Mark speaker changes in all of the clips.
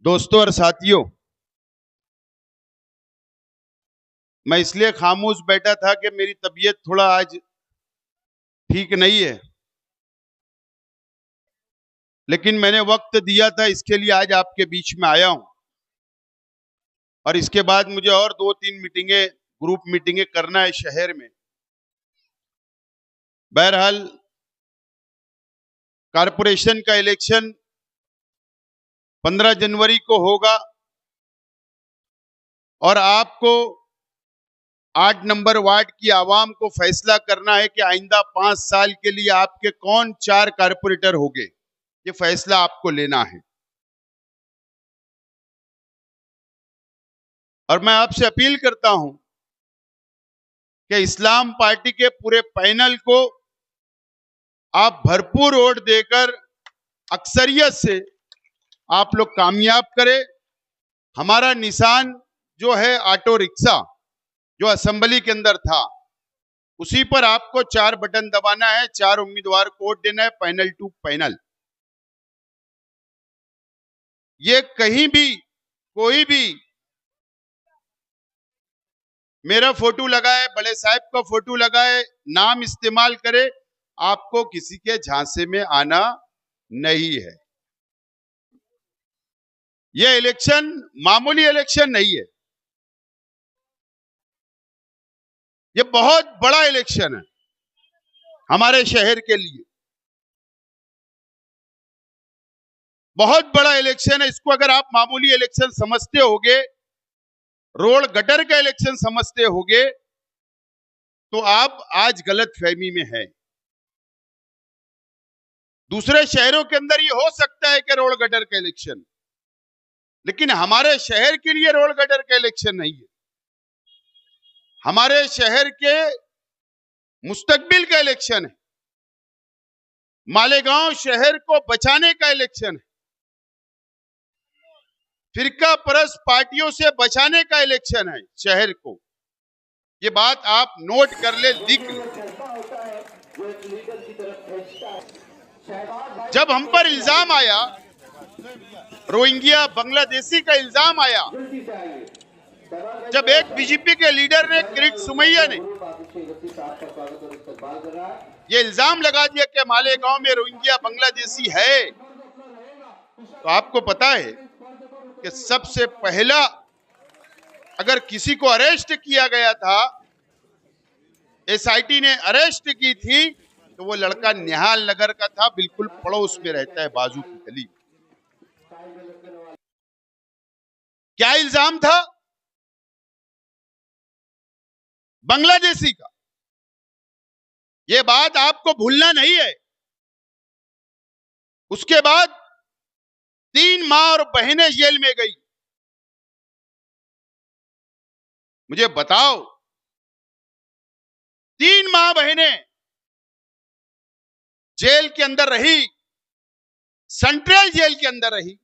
Speaker 1: दोस्तों और साथियों, मैं इसलिए खामोश बैठा था कि मेरी तबीयत थोड़ा आज ठीक नहीं है, लेकिन मैंने वक्त दिया था, इसके लिए आज आपके बीच में आया हूं। और इसके बाद मुझे और 2-3 मीटिंगें, ग्रुप मीटिंगें करना है शहर में। बहरहाल, कारपोरेशन का इलेक्शन 15 जनवरी को होगा और आपको 8 नंबर वार्ड की आवाम को फैसला करना है कि आइंदा 5 साल के लिए आपके कौन 4 कारपोरेटर होंगे। ये फैसला आपको लेना है। और मैं आपसे अपील करता हूं कि इस्लाम पार्टी के पूरे पैनल को आप भरपूर वोट देकर अक्सरियत से आप लोग कामयाब करें। हमारा निशान जो है ऑटो रिक्शा, जो असेंबली के अंदर था, उसी पर आपको 4 बटन दबाना है, 4 उम्मीदवार को वोट देना है, पैनल टू पैनल। ये कहीं भी कोई भी मेरा फोटो लगाए, बड़े साहब का फोटो लगाए, नाम इस्तेमाल करे, आपको किसी के झांसे में आना नहीं है। यह इलेक्शन मामूली इलेक्शन नहीं है, यह बहुत बड़ा इलेक्शन है हमारे शहर के लिए। बहुत बड़ा इलेक्शन है। इसको अगर आप मामूली इलेक्शन समझते होगे, रोड गटर का इलेक्शन समझते होगे, तो आप आज गलत फहमी में है। दूसरे शहरों के अंदर ये हो सकता है कि रोड गटर का इलेक्शन, लेकिन हमारे शहर के लिए रोड गटर का इलेक्शन नहीं है। हमारे शहर के मुस्तकबिल का इलेक्शन है। मालेगांव शहर को बचाने का इलेक्शन है। फिरका परस्त पार्टियों से बचाने का इलेक्शन है शहर को। ये बात आप नोट कर ले, लिख ले। जब हम पर इल्जाम आया, रोहिंग्या बांग्लादेशी का इल्जाम आया, जब एक बीजेपी के लीडर ने, किरीट सुमैया ने, ये इल्जाम लगा दिया कि मालेगांव में रोहिंग्या बांग्लादेशी है, तो आपको पता है कि सबसे पहला अगर किसी को अरेस्ट किया गया था, एसआईटी ने अरेस्ट की थी, तो वो लड़का निहाल नगर का था, बिल्कुल पड़ोस में रहता है, बाजू की गली। क्या इल्जाम था? बांग्लादेशी का। ये बात आपको भूलना नहीं है। उसके बाद 3 माँ और बहनें जेल में गई। मुझे बताओ, 3 माँ बहनें जेल के अंदर रही, सेंट्रल जेल के अंदर रही।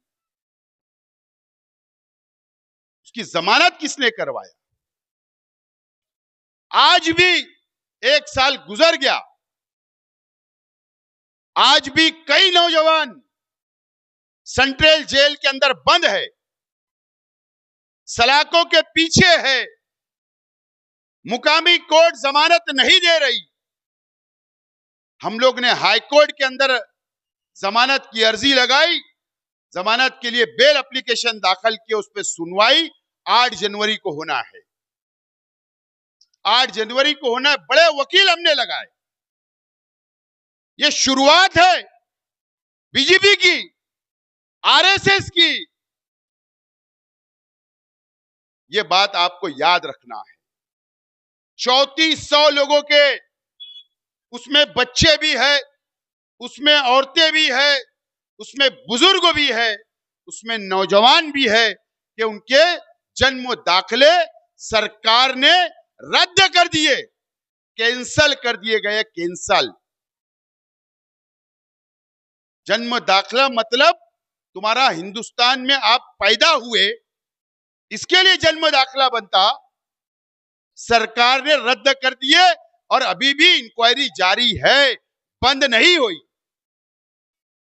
Speaker 1: उसकी जमानत किसने करवाया? आज भी 1 साल गुजर गया, आज भी कई नौजवान सेंट्रल जेल के अंदर बंद है, सलाखों के पीछे है। मुकामी कोर्ट जमानत नहीं दे रही। हम लोग ने हाई कोर्ट के अंदर जमानत की अर्जी लगाई, जमानत के लिए बेल एप्लीकेशन दाखिल किया, उस पर सुनवाई 8 जनवरी को होना है। 8 जनवरी को होना है। बड़े वकील हमने लगाए। ये शुरुआत है बीजेपी की, आरएसएस की। ये बात आपको याद रखना है। 3400 लोगों के, उसमें बच्चे भी है, उसमें औरतें भी है, उसमें बुजुर्ग भी है, उसमें नौजवान भी है, कि उनके जन्म दाखिले सरकार ने रद्द कर दिए, कैंसल कर दिए गए। कैंसल जन्म दाखिला मतलब तुम्हारा हिंदुस्तान में आप पैदा हुए, इसके लिए जन्म दाखिला बनता, सरकार ने रद्द कर दिए। और अभी भी इंक्वायरी जारी है, बंद नहीं हुई।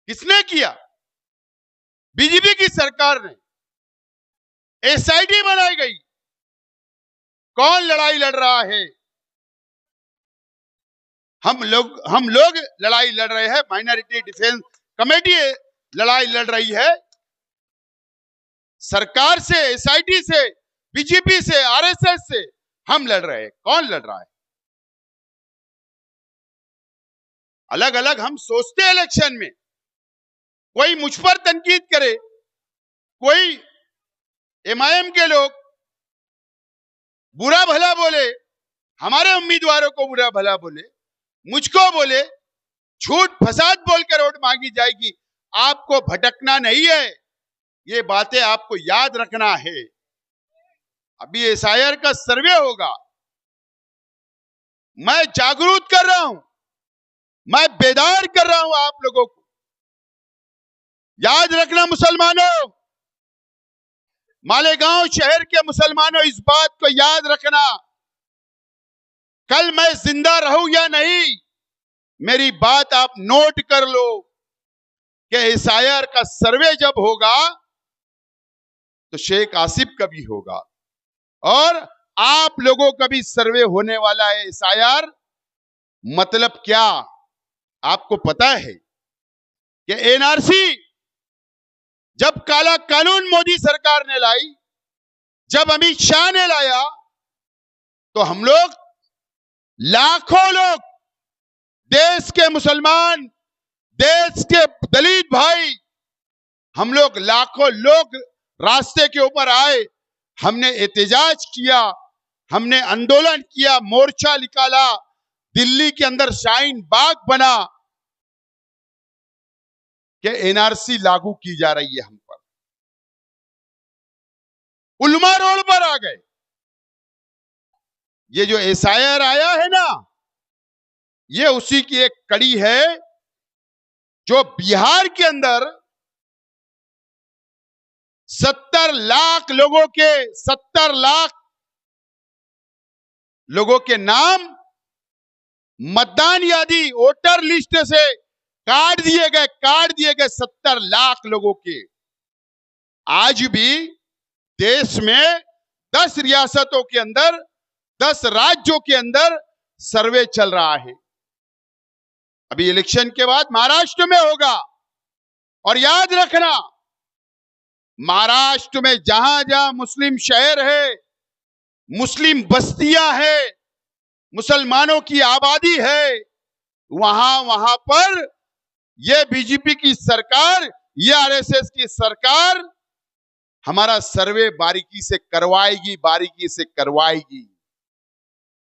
Speaker 1: किसने किया? बीजेपी की सरकार ने। एसआईटी बनाई गई। कौन लड़ाई लड़ रहा है? हम लोग लड़ाई लड़ रहे हैं। माइनॉरिटी डिफेंस कमेटी लड़ाई लड़ रही है सरकार से, एसआईटी से, बीजेपी से, आरएसएस से। हम लड़ रहे हैं। कौन लड़ रहा है? अलग अलग हम सोचते हैं इलेक्शन में। कोई मुझ पर तनकीद करे, कोई एमआईएम के लोग बुरा भला बोले, हमारे उम्मीदवारों को बुरा भला बोले, मुझको बोले, झूठ फसाद बोलकर वोट मांगी जाएगी। आपको भटकना नहीं है, ये बातें आपको याद रखना है। अभी एसआईआर का सर्वे होगा। मैं जागरूक कर रहा हूं, मैं बेदार कर रहा हूं आप लोगों को। याद रखना मुसलमानों, मालेगांव शहर के मुसलमानों, इस बात को याद रखना। कल मैं जिंदा रहूं या नहीं, मेरी बात आप नोट कर लो कि एसआईआर का सर्वे जब होगा तो शेख आसिफ का भी होगा और आप लोगों का भी सर्वे होने वाला है। एसआईआर मतलब क्या आपको पता है कि एनआरसी जब काला कानून मोदी सरकार ने लाई, जब अमित शाह ने लाया, तो हम लोग लाखों लोग, देश के मुसलमान, देश के दलित भाई, हम लोग लाखों लोग रास्ते के ऊपर आए। हमने एहतजाज किया, हमने आंदोलन किया, मोर्चा निकाला, दिल्ली के अंदर शाहीन बाग बना कि एनआरसी लागू की जा रही है हम पर। उलमा रोड पर आ गए। ये जो एसआईआर आया है ना, ये उसी की एक कड़ी है जो बिहार के अंदर 70 लाख लोगों के नाम मतदान यादी, वोटर लिस्ट से काट दिए गए 70 लाख लोगों के। आज भी देश में 10 रियासतों के अंदर, 10 राज्यों के अंदर सर्वे चल रहा है। अभी इलेक्शन के बाद महाराष्ट्र में होगा। और याद रखना, महाराष्ट्र में जहां जहां मुस्लिम शहर है, मुस्लिम बस्तियां है, मुसलमानों की आबादी है, वहां पर ये बीजेपी की सरकार, ये आरएसएस की सरकार हमारा सर्वे बारीकी से करवाएगी।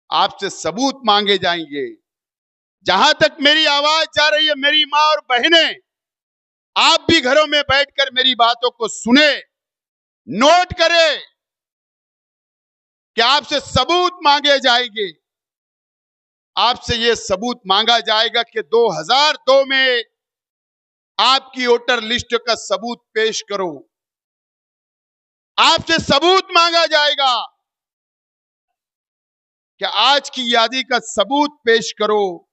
Speaker 1: आपसे सबूत मांगे जाएंगे। जहां तक मेरी आवाज जा रही है, मेरी मां और बहनें, आप भी घरों में बैठकर मेरी बातों को सुने, नोट करें कि आपसे सबूत मांगे जाएंगे। आपसे यह सबूत मांगा जाएगा कि 2002 में आपकी वोटर लिस्ट का सबूत पेश करो। आपसे सबूत मांगा जाएगा कि आज की यादी का सबूत पेश करो।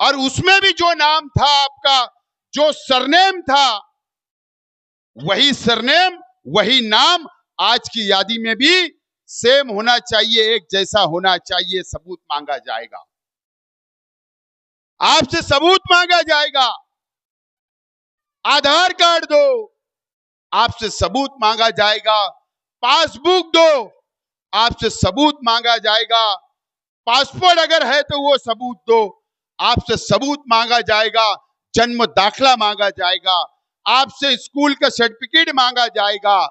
Speaker 1: और उसमें भी जो नाम था आपका, जो सरनेम था, वही सरनेम, वही नाम आज की यादी में भी सेम होना चाहिए, एक जैसा होना चाहिए। सबूत मांगा जाएगा, आपसे सबूत मांगा जाएगा। आधार कार्ड दो, आपसे सबूत मांगा जाएगा। पासबुक दो, आपसे सबूत मांगा जाएगा। पासपोर्ट अगर है तो वो सबूत दो, आपसे सबूत मांगा जाएगा। जन्म दाखला मांगा जाएगा, आपसे स्कूल का सर्टिफिकेट मांगा जाएगा,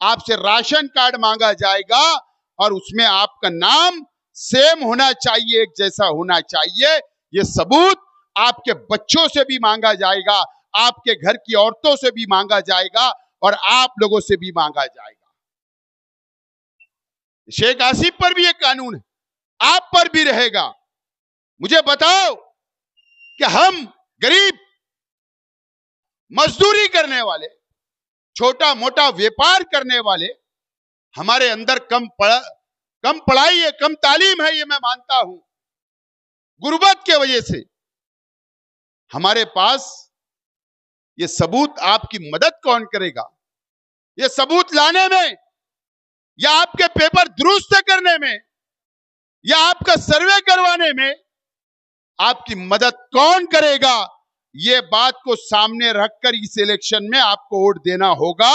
Speaker 1: आपसे राशन कार्ड मांगा जाएगा। और उसमें आपका नाम सेम होना चाहिए, एक जैसा होना चाहिए। ये सबूत आपके बच्चों से भी मांगा जाएगा, आपके घर की औरतों से भी मांगा जाएगा और आप लोगों से भी मांगा जाएगा। शेख आसिफ पर भी एक कानून है, आप पर भी रहेगा। मुझे बताओ कि हम गरीब, मजदूरी करने वाले, छोटा मोटा व्यापार करने वाले, हमारे अंदर कम पढ़ाई है, कम तालीम है, ये मैं मानता हूं। गुर्बत के वजह से हमारे पास ये सबूत, आपकी मदद कौन करेगा? ये सबूत लाने में, या आपके पेपर दुरुस्त करने में, या आपका सर्वे करवाने में आपकी मदद कौन करेगा? ये बात को सामने रखकर इस इलेक्शन में आपको वोट देना होगा।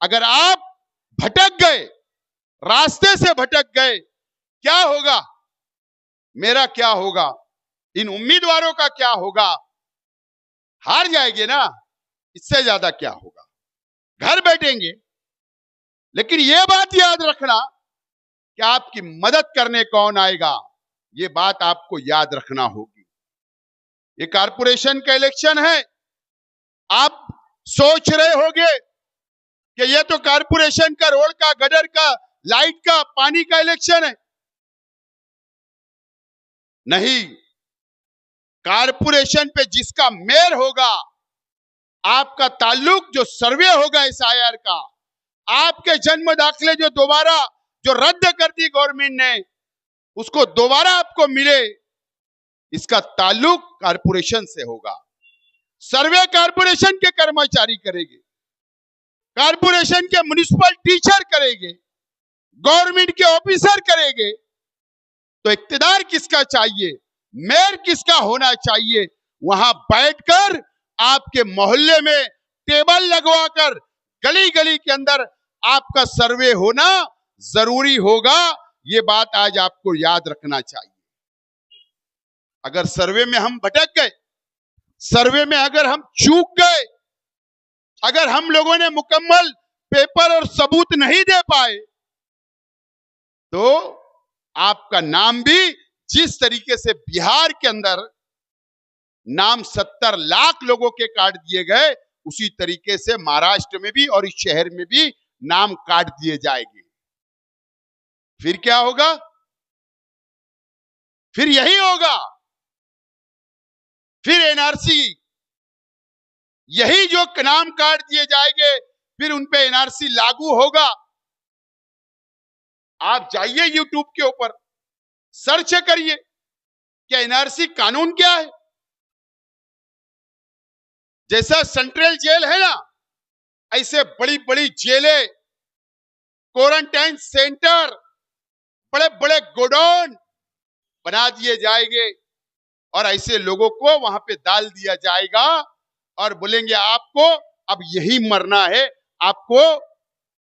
Speaker 1: अगर आप भटक गए, रास्ते से भटक गए, क्या होगा? मेरा क्या होगा? इन उम्मीदवारों का क्या होगा? हार जाएंगे ना, इससे ज्यादा क्या होगा? घर बैठेंगे। लेकिन यह बात याद रखना कि आपकी मदद करने कौन आएगा, यह बात आपको याद रखना होगी। ये कारपोरेशन का इलेक्शन है। आप सोच रहे होंगे कि यह तो कारपोरेशन का, रोड का, गटर का, लाइट का, पानी का इलेक्शन है। नहीं, कारपोरेशन पे जिसका मेयर होगा, आपका ताल्लुक जो सर्वे होगा SIR का, आपके जन्म दाखिले जो रद्द कर दी गवर्नमेंट ने, उसको दोबारा आपको मिले, इसका ताल्लुक कारपोरेशन से होगा। सर्वे कारपोरेशन के कर्मचारी करेंगे, कारपोरेशन के म्युनिसिपल टीचर करेंगे, गवर्नमेंट के ऑफिसर करेंगे। तो इक्तिदार किसका चाहिए, मेयर किसका होना चाहिए? वहां बैठकर आपके मोहल्ले में टेबल लगवाकर गली गली के अंदर आपका सर्वे होना जरूरी होगा। ये बात आज आपको याद रखना चाहिए। अगर सर्वे में हम भटक गए, सर्वे में अगर हम चूक गए, अगर हम लोगों ने मुकम्मल पेपर और सबूत नहीं दे पाए, तो आपका नाम भी जिस तरीके से बिहार के अंदर नाम 70 लाख लोगों के काट दिए गए, उसी तरीके से महाराष्ट्र में भी और इस शहर में भी नाम काट दिए जाएंगे। फिर क्या होगा? फिर यही होगा, फिर NRC, यही जो नाम काट दिए जाएंगे, फिर उनपे NRC लागू होगा। आप जाइए YouTube के ऊपर, सर्च करिए कि NRC कानून क्या है। जैसा सेंट्रल जेल है ना, ऐसे बड़ी बड़ी जेलें, क्वारंटाइन सेंटर, बड़े बड़े गोडाउन बना दिए जाएंगे और ऐसे लोगों को वहां पे डाल दिया जाएगा और बोलेंगे आपको अब यही मरना है, आपको,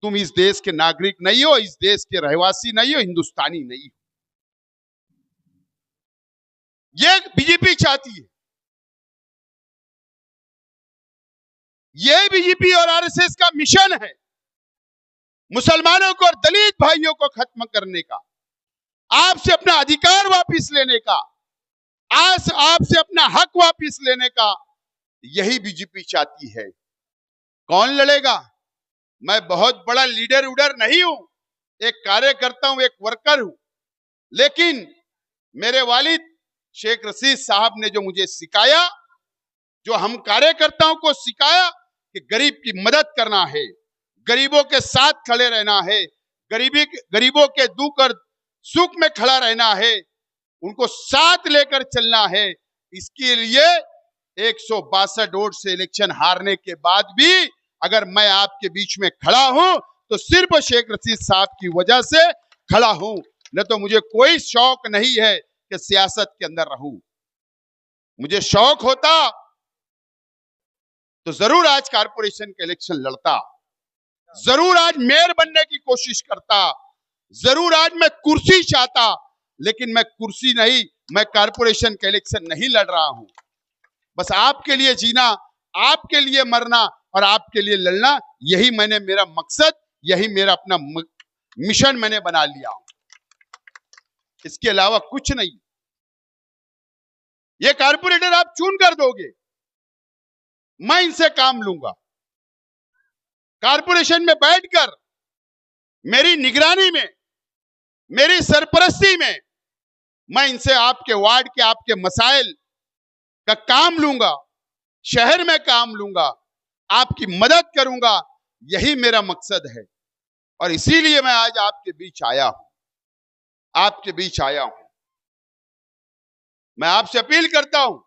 Speaker 1: तुम इस देश के नागरिक नहीं हो, इस देश के रहवासी नहीं हो, हिंदुस्तानी नहीं हो। ये बीजेपी चाहती है। ये बीजेपी और RSS का मिशन है, मुसलमानों को और दलित भाइयों को खत्म करने का, आपसे अपना अधिकार वापस लेने का, आज आपसे अपना हक वापस लेने का, यही बीजेपी चाहती है। कौन लड़ेगा? मैं बहुत बड़ा लीडर उडर नहीं हूं, एक कार्यकर्ता हूं, एक वर्कर हूं, लेकिन मेरे वालिद शेख रशीद साहब ने जो मुझे सिखाया, जो हम कार्यकर्ताओं को सिखाया कि गरीब की मदद करना है, गरीबों के साथ खड़े रहना है, गरीबों के दुख और सुख में खड़ा रहना है, उनको साथ लेकर चलना है। इसके लिए 162 वोट से इलेक्शन हारने के बाद भी अगर मैं आपके बीच में खड़ा हूं तो सिर्फ शेख रशीद साहब की वजह से खड़ा हूं, न तो मुझे कोई शौक नहीं है कि सियासत के अंदर रहूं। मुझे शौक होता तो जरूर आज कारपोरेशन का इलेक्शन लड़ता, जरूर आज मेयर बनने की कोशिश करता, जरूर आज मैं कुर्सी चाहता, लेकिन मैं कुर्सी नहीं, मैं कारपोरेशन का इलेक्शन नहीं लड़ रहा हूं। बस आपके लिए जीना, आपके लिए मरना और आपके लिए लड़ना, यही मेरा मकसद, यही मेरा अपना मिशन मैंने बना लिया, इसके अलावा कुछ नहीं। ये कारपोरेटर आप चुन कर दोगे, मैं इनसे काम लूंगा। कारपोरेशन में बैठकर मेरी निगरानी में, मेरी सरपरस्ती में मैं इनसे आपके वार्ड के, आपके मसाइल का काम लूंगा, शहर में काम लूंगा, आपकी मदद करूंगा, यही मेरा मकसद है। और इसीलिए मैं आज आपके बीच आया हूं, आपके बीच आया हूं। मैं आपसे अपील करता हूं,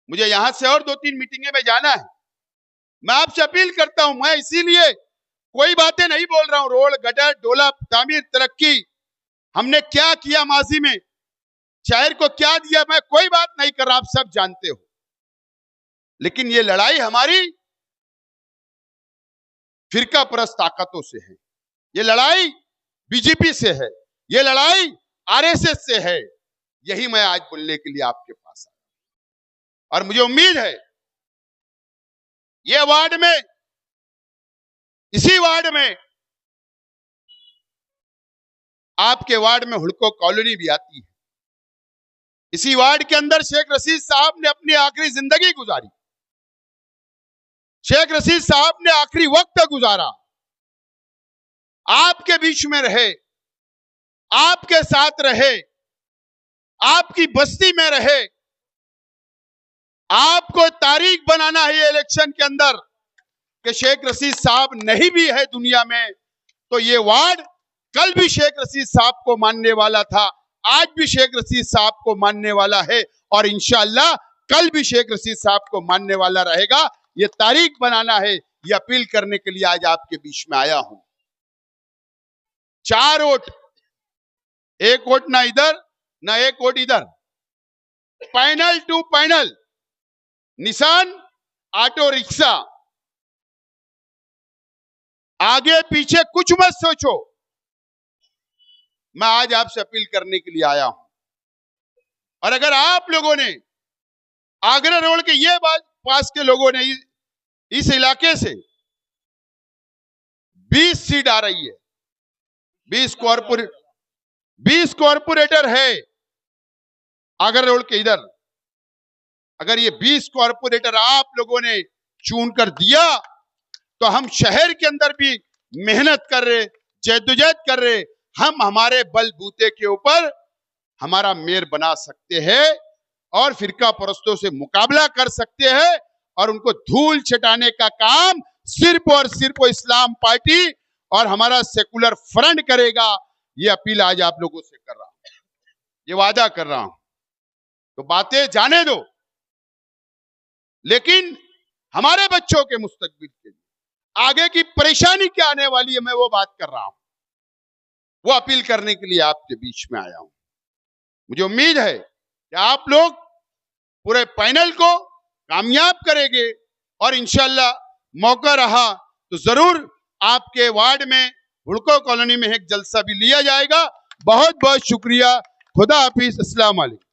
Speaker 1: मुझे यहां से और 2-3 मीटिंगें में जाना है, मैं आपसे अपील करता हूं, मैं इसीलिए कोई बातें नहीं बोल रहा हूं, रोड गटर डोला तामीर तरक्की हमने क्या किया माजी में, शहर को क्या दिया, मैं कोई बात नहीं कर रहा, आप सब जानते हो। लेकिन ये लड़ाई हमारी फिरका परस्त ताकतों से है, ये लड़ाई बीजेपी से है, ये लड़ाई आरएसएस से है। यही मैं आज बोलने के लिए आपके पास आया और मुझे उम्मीद है ये वार्ड में, इसी वार्ड में, आपके वार्ड में हुड़को कॉलोनी भी आती है। इसी वार्ड के अंदर शेख रशीद साहब ने अपनी आखिरी जिंदगी गुजारी, शेख रशीद साहब ने आखिरी वक्त गुजारा, आपके बीच में रहे, आपके साथ रहे, आपकी बस्ती में रहे। आपको तारीख बनाना है ये इलेक्शन के अंदर कि शेख रशीद साहब नहीं भी है दुनिया में, तो ये वार्ड कल भी शेख रशीद साहब को मानने वाला था, आज भी शेख रशीद साहब को मानने वाला है और इंशाअल्लाह कल भी शेख रशीद साहब को मानने वाला रहेगा। ये तारीख बनाना है, ये अपील करने के लिए आज आपके बीच में आया हूं। 4 वोट, 1 वोट ना इधर ना 1 वोट इधर, पैनल टू पैनल, निशान ऑटो रिक्शा, आगे पीछे कुछ मत सोचो। मैं आज आपसे अपील करने के लिए आया हूं और अगर आप लोगों ने आगरा रोड के ये पास के लोगों ने इस इलाके से 20 सीट आ रही है, 20 कॉर्पोरेटर है आगरा रोड के इधर, अगर ये 20 कॉर्पोरेटर आप लोगों ने चुन कर दिया तो हम शहर के अंदर भी मेहनत कर रहे, जद्दोजहद कर रहे, हम हमारे बलबूते के ऊपर हमारा मेयर बना सकते हैं और फिरका परस्तों से मुकाबला कर सकते हैं और उनको धूल छटाने का काम सिर्फ और सिर्फ इस्लाम पार्टी और हमारा सेकुलर फ्रंट करेगा। ये अपील आज आप लोगों से कर रहा हूं, ये वादा कर रहा हूं। तो बातें जाने दो, लेकिन हमारे बच्चों के मुस्तकबिल के लिए आगे की परेशानी क्या आने वाली है, मैं वो बात कर रहा हूं, वो अपील करने के लिए आपके बीच में आया हूं। मुझे उम्मीद है कि आप लोग पूरे पैनल को कामयाब करेंगे और इंशाअल्लाह मौका रहा तो जरूर आपके वार्ड में हुड़को कॉलोनी में एक जलसा भी लिया जाएगा। बहुत बहुत शुक्रिया, खुदा हाफिज, अस्सलाम वालेकुम।